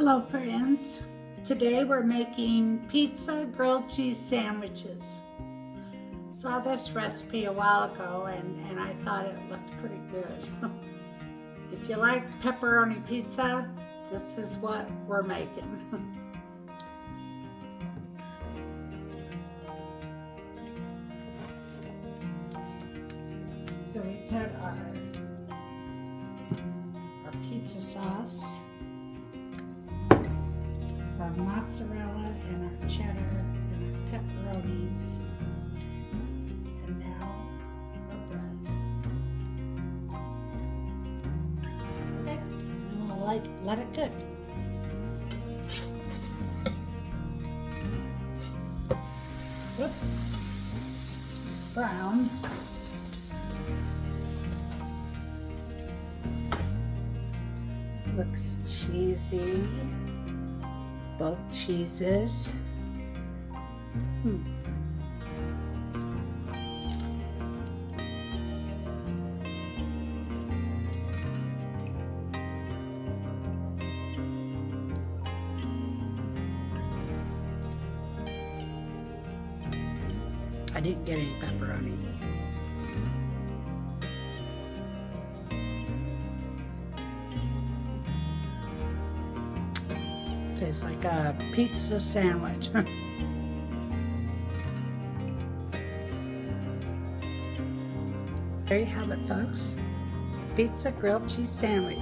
Hello friends, today we're making pizza grilled cheese sandwiches. Saw this recipe a while ago and I thought it looked pretty good. If you like pepperoni pizza, this is what we're making. So we put our pizza sauce, our mozzarella and our cheddar and our pepperonis, and now our bread. Okay, and we'll let it cook. Whoop. Brown. Looks cheesy. Both cheeses. I didn't get any pepperoni. Tastes like a pizza sandwich. There you have it, folks. Pizza grilled cheese sandwich.